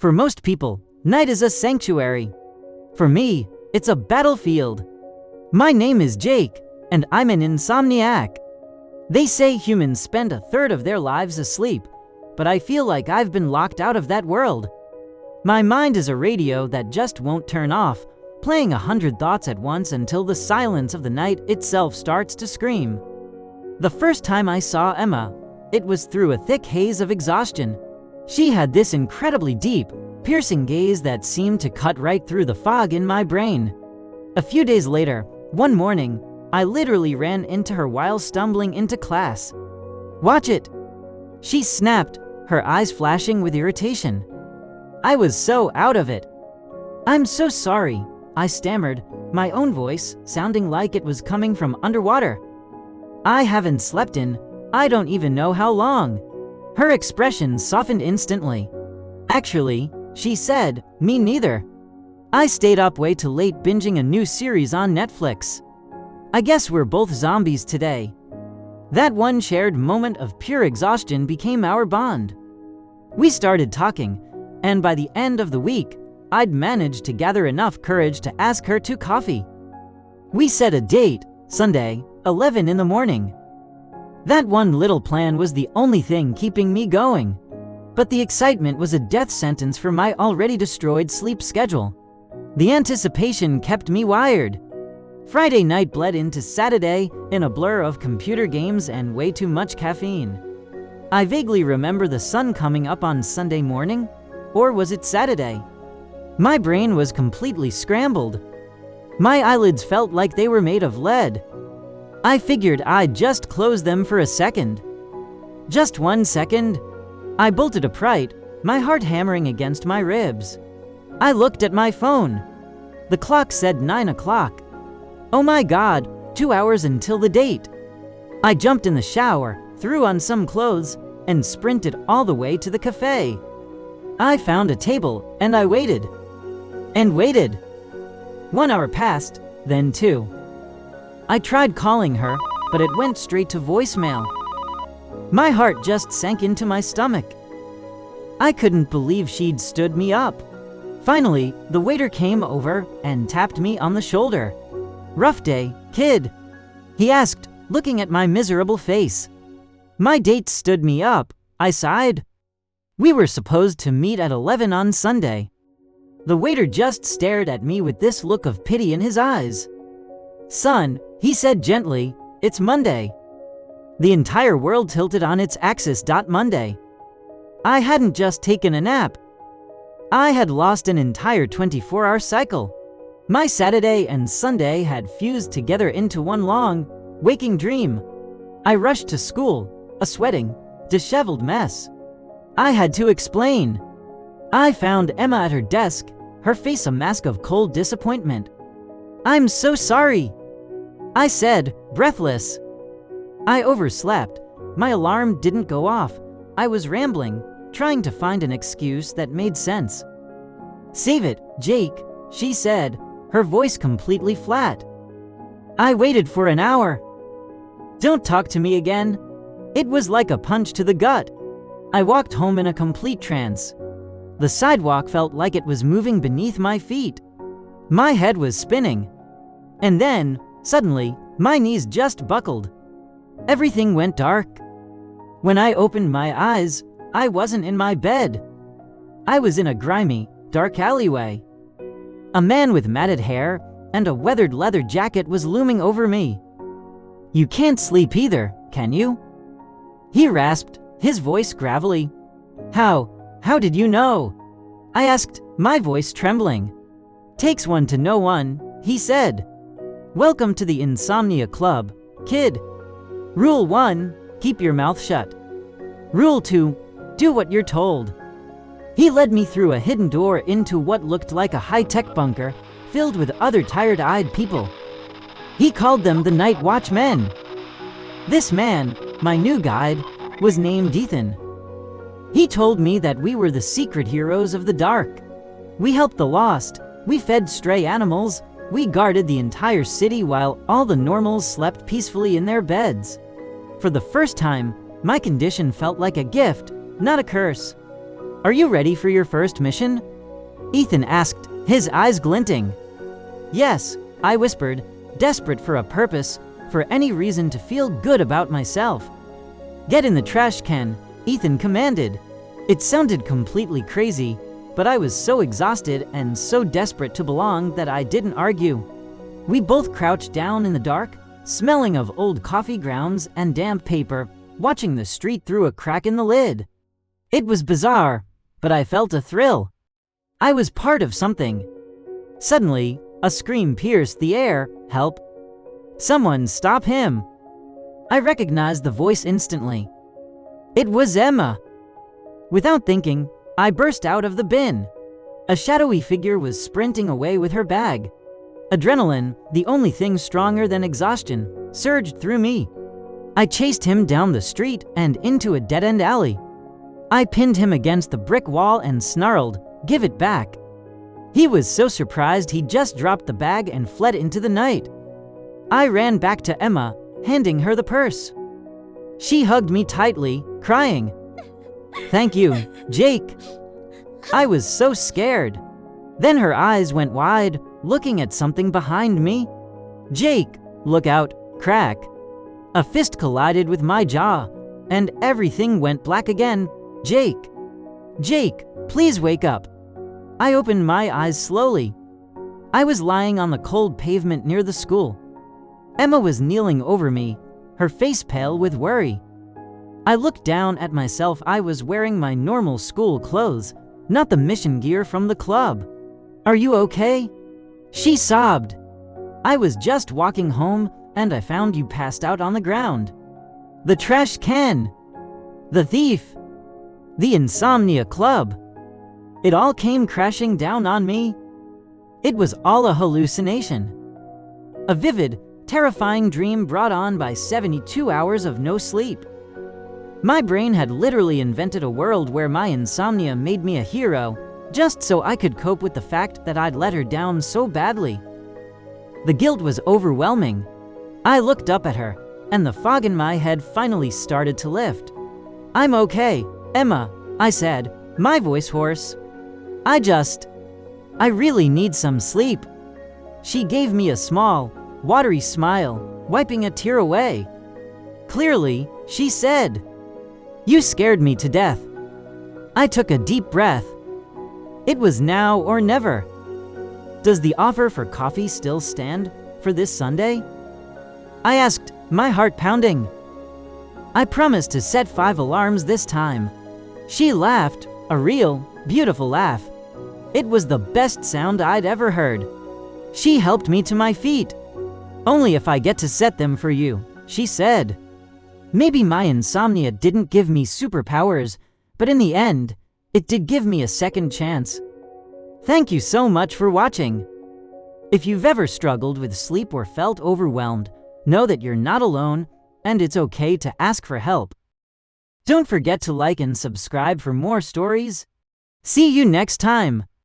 For most people, night is a sanctuary. For me, it's a battlefield. My name is Jake, and I'm an insomniac. They say humans spend a third of their lives asleep, but I feel like I've been locked out of that world. My mind is a radio that just won't turn off, playing 100 thoughts at once until the silence of the night itself starts to scream. The first time I saw Emma, it was through a thick haze of exhaustion. She had this incredibly deep, piercing gaze that seemed to cut right through the fog in my brain. A few days later, one morning, I literally ran into her while stumbling into class. "Watch it!" she snapped, her eyes flashing with irritation. I was so out of it. "I'm so sorry," I stammered, my own voice sounding like it was coming from underwater. "I haven't slept in, I don't even know how long." Her expression softened instantly. "Actually," she said, "me neither. I stayed up way too late binging a new series on Netflix. I guess we're both zombies today." That one shared moment of pure exhaustion became our bond. We started talking, and by the end of the week, I'd managed to gather enough courage to ask her to coffee. We set a date, Sunday, 11 in the morning. That one little plan was the only thing keeping me going. But the excitement was a death sentence for my already destroyed sleep schedule. The anticipation kept me wired. Friday night bled into Saturday in a blur of computer games and way too much caffeine. I vaguely remember the sun coming up on Sunday morning, or was it Saturday? My brain was completely scrambled. My eyelids felt like they were made of lead. I figured I'd just close them for a second. Just 1 second. I bolted upright, my heart hammering against my ribs. I looked at my phone. The clock said 9 o'clock. Oh my God, 2 hours until the date. I jumped in the shower, threw on some clothes, and sprinted all the way to the cafe. I found a table, and I waited. And waited. 1 hour passed, then 2. I tried calling her, but it went straight to voicemail. My heart just sank into my stomach. I couldn't believe she'd stood me up. Finally, the waiter came over and tapped me on the shoulder. "Rough day, kid?" he asked, looking at my miserable face. "My date stood me up," I sighed. "We were supposed to meet at 11 on Sunday." The waiter just stared at me with this look of pity in his eyes. "Son," he said gently, "it's Monday." The entire world tilted on its axis. Monday. I hadn't just taken a nap. I had lost an entire 24-hour cycle. My Saturday and Sunday had fused together into one long, waking dream. I rushed to school, a sweating, disheveled mess. I had to explain. I found Emma at her desk, her face a mask of cold disappointment. "I'm so sorry," I said, breathless. I overslept. My alarm didn't go off. I was rambling, trying to find an excuse that made sense. "Save it, Jake," she said, her voice completely flat. I waited for an hour. "Don't talk to me again." It was like a punch to the gut. I walked home in a complete trance. The sidewalk felt like it was moving beneath my feet. My head was spinning. And then, suddenly, my knees just buckled. Everything went dark. When I opened my eyes, I wasn't in my bed. I was in a grimy, dark alleyway. A man with matted hair and a weathered leather jacket was looming over me. "You can't sleep either, can you?" he rasped, his voice gravelly. How did you know?" I asked, my voice trembling. "Takes one to know one," he said. "Welcome to the Insomnia Club, kid. Rule 1, keep your mouth shut. Rule 2, do what you're told." He led me through a hidden door into what looked like a high-tech bunker filled with other tired-eyed people. He called them the night-watchmen. This man, my new guide, was named Ethan. He told me that we were the secret heroes of the dark. We helped the lost, we fed stray animals, we guarded the entire city while all the normals slept peacefully in their beds. For the first time, my condition felt like a gift, not a curse. Are you ready for your first mission? Ethan asked, his eyes glinting. Yes, I whispered, desperate for a purpose, for any reason to feel good about myself. Get in the trash can, Ethan commanded. It sounded completely crazy, but I was so exhausted and so desperate to belong that I didn't argue. We both crouched down in the dark, smelling of old coffee grounds and damp paper, watching the street through a crack in the lid. It was bizarre, but I felt a thrill. I was part of something. Suddenly, a scream pierced the air. Help! Someone stop him! I recognized the voice instantly. It was Emma. Without thinking, I burst out of the bin. A shadowy figure was sprinting away with her bag. Adrenaline, the only thing stronger than exhaustion, surged through me. I chased him down the street and into a dead-end alley. I pinned him against the brick wall and snarled, "Give it back." He was so surprised he just dropped the bag and fled into the night. I ran back to Emma, handing her the purse. She hugged me tightly, crying, "Thank you, Jake." I was so scared. Then her eyes went wide, looking at something behind me. "Jake, look out, crack." A fist collided with my jaw, and everything went black again. "Jake, Jake, please wake up." I opened my eyes slowly. I was lying on the cold pavement near the school. Emma was kneeling over me, her face pale with worry. I looked down at myself. I was wearing my normal school clothes, not the mission gear from the club. "Are you okay?" She sobbed. "I was just walking home, and I found you passed out on the ground. The trash can. The thief. The Insomnia Club. It all came crashing down on me. It was all a hallucination. A vivid, terrifying dream brought on by 72 hours of no sleep. My brain had literally invented a world where my insomnia made me a hero, just so I could cope with the fact that I'd let her down so badly. The guilt was overwhelming. I looked up at her, and the fog in my head finally started to lift. "I'm okay, Emma," I said, my voice hoarse. I really need some sleep." She gave me a small, watery smile, wiping a tear away. Clearly, she said, "You scared me to death." I took a deep breath. It was now or never. Does the offer for coffee still stand for this Sunday? I asked, my heart pounding. I promised to set 5 alarms this time. She laughed, a real, beautiful laugh. It was the best sound I'd ever heard. She helped me to my feet. "Only if I get to set them for you," she said. Maybe my insomnia didn't give me superpowers, but in the end, it did give me a second chance. Thank you so much for watching. If you've ever struggled with sleep or felt overwhelmed, know that you're not alone, and it's okay to ask for help. Don't forget to like and subscribe for more stories. See you next time.